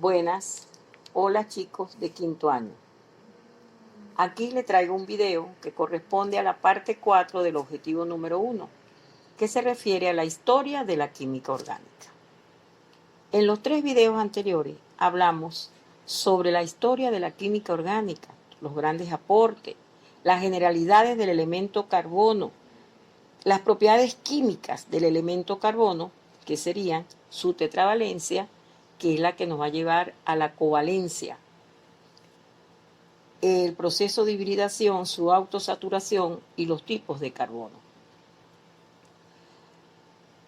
Buenas, hola chicos de quinto año. Aquí le traigo un video que corresponde a la parte 4 del objetivo número 1, que se refiere a la historia de la química orgánica. En los 3 videos anteriores hablamos sobre la historia de la química orgánica, los grandes aportes, las generalidades del elemento carbono, las propiedades químicas del elemento carbono, que serían su tetravalencia, que es la que nos va a llevar a la covalencia, el proceso de hibridación, su autosaturación y los tipos de carbono.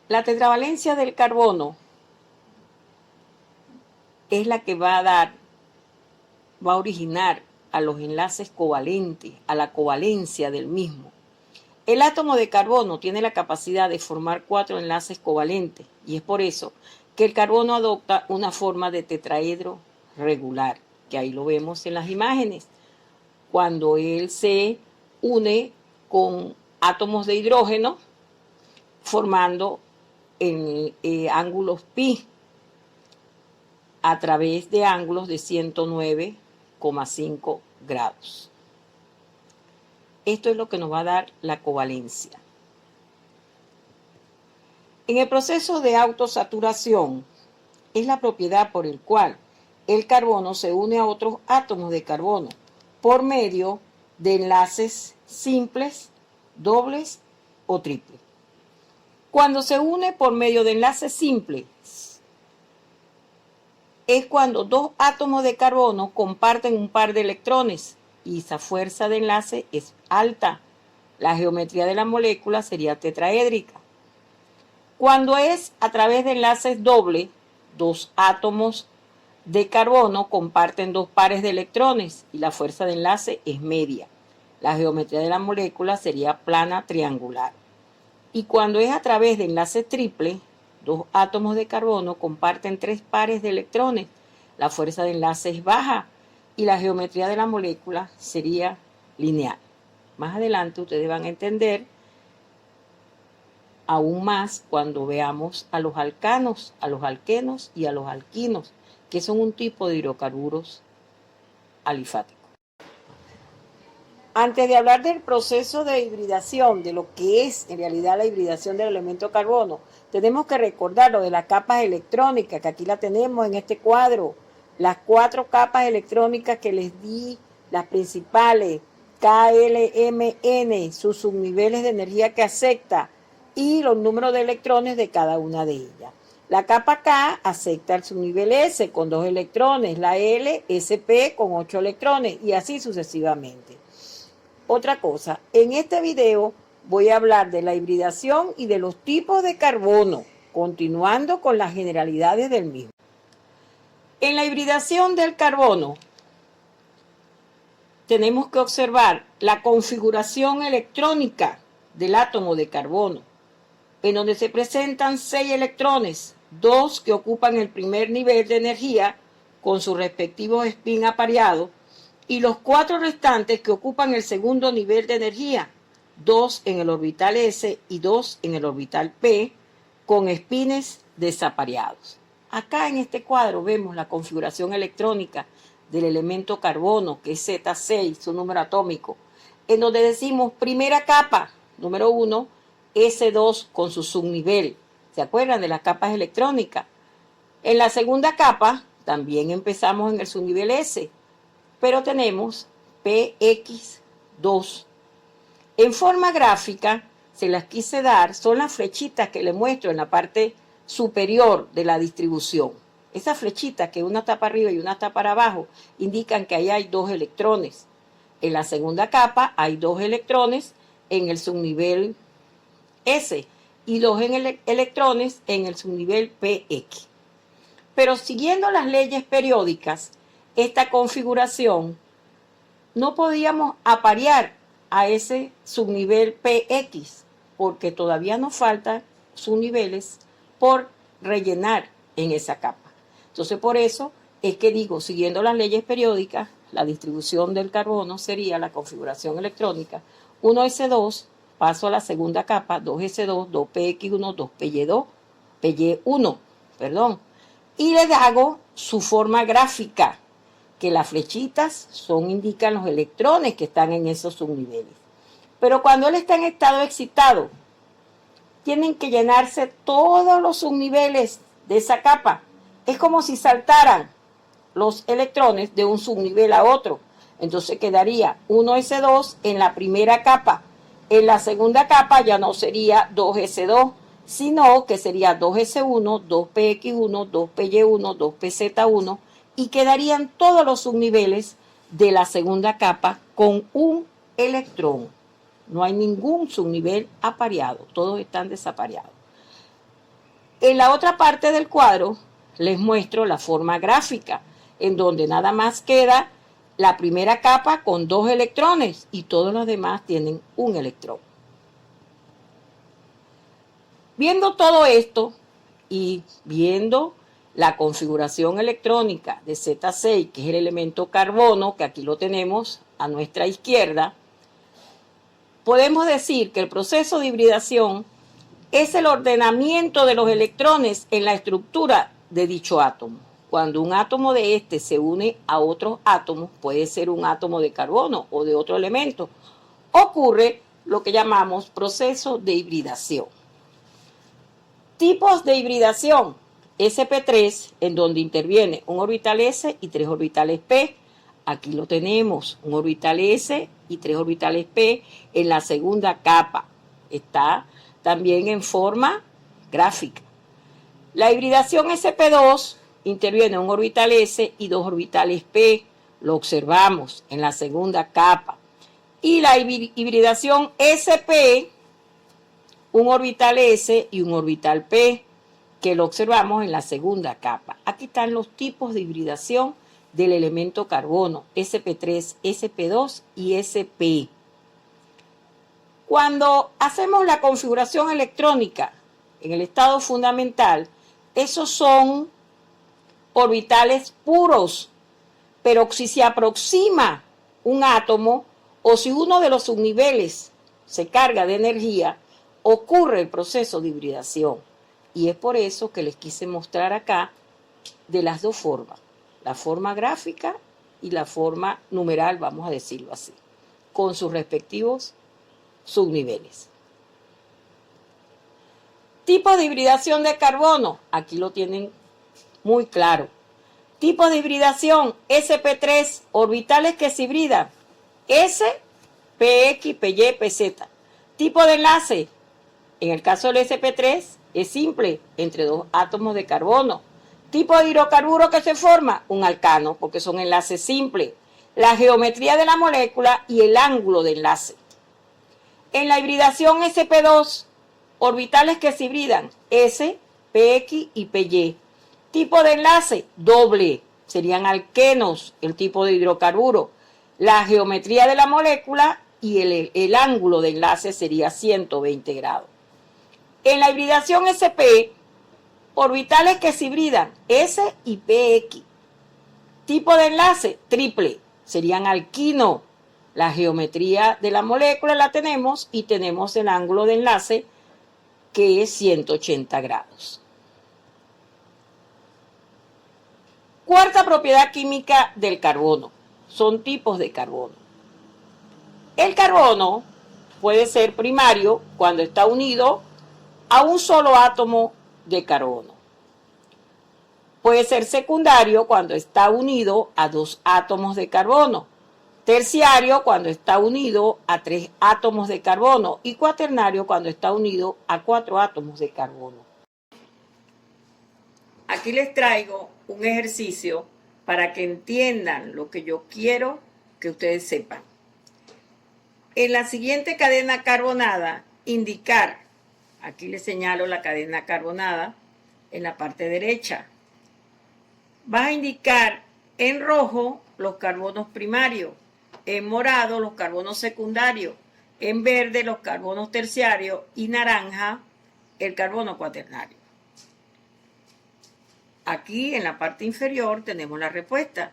La tetravalencia del carbono es la que va a originar a los enlaces covalentes, a la covalencia del mismo. El átomo de carbono tiene la capacidad de formar 4 enlaces covalentes y es por eso que el carbono adopta una forma de tetraedro regular, que ahí lo vemos en las imágenes, cuando él se une con átomos de hidrógeno formando ángulos pi a través de ángulos de 109,5 grados. Esto es lo que nos va a dar la covalencia. En el proceso de autosaturación es la propiedad por el cual el carbono se une a otros átomos de carbono por medio de enlaces simples, dobles o triples. Cuando se une por medio de enlaces simples, es cuando 2 átomos de carbono comparten un par de electrones y esa fuerza de enlace es alta. La geometría de la molécula sería tetraédrica. Cuando es a través de enlaces dobles, 2 átomos de carbono comparten 2 pares de electrones y la fuerza de enlace es media. La geometría de la molécula sería plana triangular. Y cuando es a través de enlace triple, 2 átomos de carbono comparten 3 pares de electrones. La fuerza de enlace es baja y la geometría de la molécula sería lineal. Más adelante ustedes van a entender aún más cuando veamos a los alcanos, a los alquenos y a los alquinos, que son un tipo de hidrocarburos alifáticos. Antes de hablar del proceso de hibridación, de lo que es en realidad la hibridación del elemento carbono, tenemos que recordar lo de las capas electrónicas, que aquí la tenemos en este cuadro. Las 4 capas electrónicas que les di, las principales, K, L, M, N, sus subniveles de energía que acepta y los números de electrones de cada una de ellas. La capa K acepta el subnivel S con 2 electrones, la L, SP con 8 electrones y así sucesivamente. Otra cosa, en este video voy a hablar de la hibridación y de los tipos de carbono, continuando con las generalidades del mismo. En la hibridación del carbono, tenemos que observar la configuración electrónica del átomo de carbono, en donde se presentan 6 electrones, 2 que ocupan el primer nivel de energía con sus respectivos spin apareados, y los 4 restantes que ocupan el segundo nivel de energía, 2 en el orbital S y 2 en el orbital P, con espines desapareados. Acá en este cuadro vemos la configuración electrónica del elemento carbono, que es Z6, su número atómico, en donde decimos primera capa, número 1, S2 con su subnivel. ¿Se acuerdan de las capas electrónicas? En la segunda capa también empezamos en el subnivel S, pero tenemos PX2. En forma gráfica, se las quise dar, son las flechitas que les muestro en la parte superior de la distribución. Esas flechitas, que una está para arriba y una está para abajo, indican que ahí hay 2 electrones. En la segunda capa hay 2 electrones en el subnivel S y 2 electrones en el subnivel PX. Pero siguiendo las leyes periódicas, esta configuración no podíamos aparear a ese subnivel PX porque todavía nos faltan subniveles por rellenar en esa capa. Entonces, por eso es que digo, siguiendo las leyes periódicas, la distribución del carbono sería la configuración electrónica 1s2, paso a la segunda capa, 2s2, 2px1, 2py2, py1, perdón. Y les hago su forma gráfica, que las flechitas indican los electrones que están en esos subniveles. Pero cuando él está en estado excitado, tienen que llenarse todos los subniveles de esa capa. Es como si saltaran los electrones de un subnivel a otro. Entonces quedaría 1s2 en la primera capa. En la segunda capa ya no sería 2s2, sino que sería 2s1, 2px1, 2py1, 2pz1, y quedarían todos los subniveles de la segunda capa con un electrón. No hay ningún subnivel apareado, todos están desapareados. En la otra parte del cuadro les muestro la forma gráfica, en donde nada más queda la primera capa con 2 electrones y todos los demás tienen un electrón. Viendo todo esto y viendo la configuración electrónica de Z6, que es el elemento carbono, que aquí lo tenemos a nuestra izquierda, podemos decir que el proceso de hibridación es el ordenamiento de los electrones en la estructura de dicho átomo. Cuando un átomo de este se une a otros átomos, puede ser un átomo de carbono o de otro elemento, ocurre lo que llamamos proceso de hibridación. Tipos de hibridación: sp3, en donde interviene un orbital s y 3 orbitales p. Aquí lo tenemos, un orbital s y 3 orbitales p en la segunda capa. Está también en forma gráfica. La hibridación sp2 interviene un orbital s y 2 orbitales p. Lo observamos en la segunda capa. Y la hibridación sp, un orbital s y un orbital p, que lo observamos en la segunda capa. Aquí están los tipos de hibridación del elemento carbono: sp3, sp2 y sp. Cuando hacemos la configuración electrónica en el estado fundamental, esos son orbitales puros, pero si se aproxima un átomo o si uno de los subniveles se carga de energía, ocurre el proceso de hibridación. Y es por eso que les quise mostrar acá de las dos formas, la forma gráfica y la forma numeral, vamos a decirlo así, con sus respectivos subniveles. Tipo de hibridación de carbono, aquí lo tienen muy claro. Tipo de hibridación sp3, orbitales que se hibridan, S, px, py, pz. Tipo de enlace, en el caso del sp3, es simple, entre 2 átomos de carbono. Tipo de hidrocarburo que se forma, un alcano, porque son enlaces simples. La geometría de la molécula y el ángulo de enlace. En la hibridación sp2, orbitales que se hibridan, S, px y py. Tipo de enlace, doble, serían alquenos, el tipo de hidrocarburo. La geometría de la molécula y el ángulo de enlace sería 120 grados. En la hibridación sp, orbitales que se hibridan, S y px. Tipo de enlace, triple, serían alquino. La geometría de la molécula la tenemos y tenemos el ángulo de enlace que es 180 grados. Cuarta propiedad química del carbono. Son tipos de carbono. El carbono puede ser primario cuando está unido a un solo átomo de carbono. Puede ser secundario cuando está unido a 2 átomos de carbono. Terciario cuando está unido a 3 átomos de carbono. Y cuaternario cuando está unido a 4 átomos de carbono. Aquí les traigo un ejercicio para que entiendan lo que yo quiero que ustedes sepan. En la siguiente cadena carbonada, indicar, aquí les señalo la cadena carbonada en la parte derecha. Vas a indicar en rojo los carbonos primarios, en morado los carbonos secundarios, en verde los carbonos terciarios y naranja el carbono cuaternario. Aquí en la parte inferior tenemos la respuesta.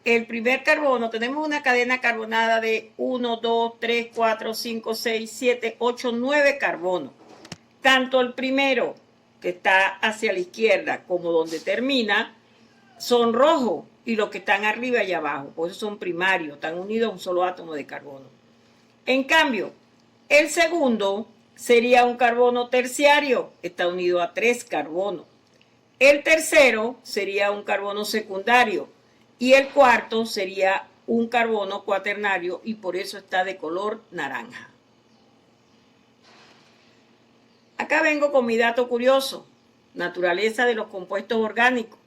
El primer carbono, tenemos una cadena carbonada de 1, 2, 3, 4, 5, 6, 7, 8, 9 carbonos. Tanto el primero que está hacia la izquierda, como donde termina, son rojos, y los que están arriba y abajo, por eso son primarios, están unidos a un solo átomo de carbono. En cambio, el segundo sería un carbono terciario, está unido a 3 carbonos. El tercero sería un carbono secundario y el cuarto sería un carbono cuaternario y por eso está de color naranja. Acá vengo con mi dato curioso, naturaleza de los compuestos orgánicos.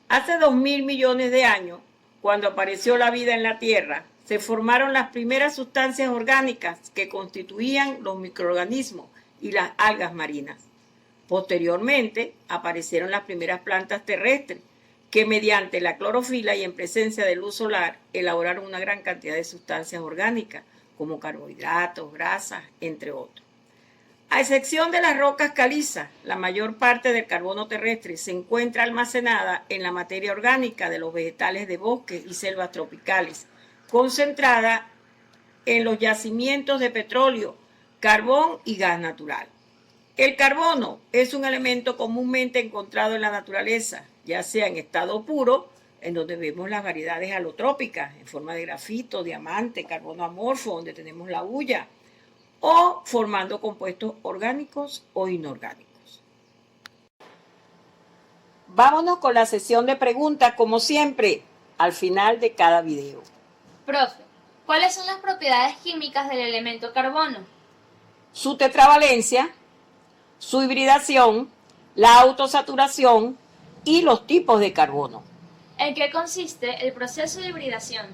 Hace 2000 millones de años, cuando apareció la vida en la Tierra, se formaron las primeras sustancias orgánicas que constituían los microorganismos y las algas marinas. Posteriormente, aparecieron las primeras plantas terrestres, que mediante la clorofila y en presencia de luz solar, elaboraron una gran cantidad de sustancias orgánicas, como carbohidratos, grasas, entre otros. A excepción de las rocas calizas, la mayor parte del carbono terrestre se encuentra almacenada en la materia orgánica de los vegetales de bosques y selvas tropicales, concentrada en los yacimientos de petróleo, carbón y gas natural. El carbono es un elemento comúnmente encontrado en la naturaleza, ya sea en estado puro, en donde vemos las variedades alotrópicas, en forma de grafito, diamante, carbono amorfo, donde tenemos la hulla, o formando compuestos orgánicos o inorgánicos. Vámonos con la sesión de preguntas, como siempre, al final de cada video. Profe, ¿cuáles son las propiedades químicas del elemento carbono? Su tetravalencia, su hibridación, la autosaturación y los tipos de carbono. ¿En qué consiste el proceso de hibridación?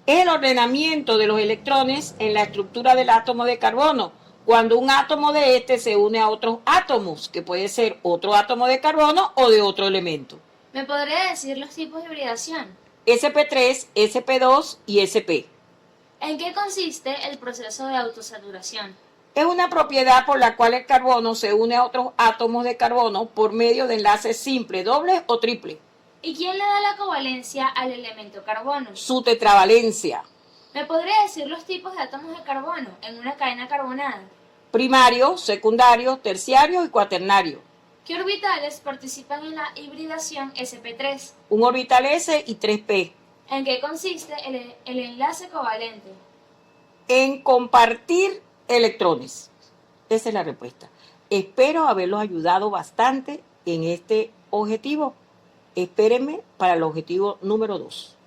El ordenamiento de los electrones en la estructura del átomo de carbono, cuando un átomo de este se une a otros átomos, que puede ser otro átomo de carbono o de otro elemento. ¿Me podría decir los tipos de hibridación? sp3, sp2 y sp. ¿En qué consiste el proceso de autosaturación? Es una propiedad por la cual el carbono se une a otros átomos de carbono por medio de enlaces simples, dobles o triples. ¿Y quién le da la covalencia al elemento carbono? Su tetravalencia. ¿Me podría decir los tipos de átomos de carbono en una cadena carbonada? Primario, secundario, terciario y cuaternario. ¿Qué orbitales participan en la hibridación sp3? Un orbital S y 3p. ¿En qué consiste el enlace covalente? En compartir electrones. Esa es la respuesta. Espero haberlos ayudado bastante en este objetivo. Espérenme para el objetivo número 2.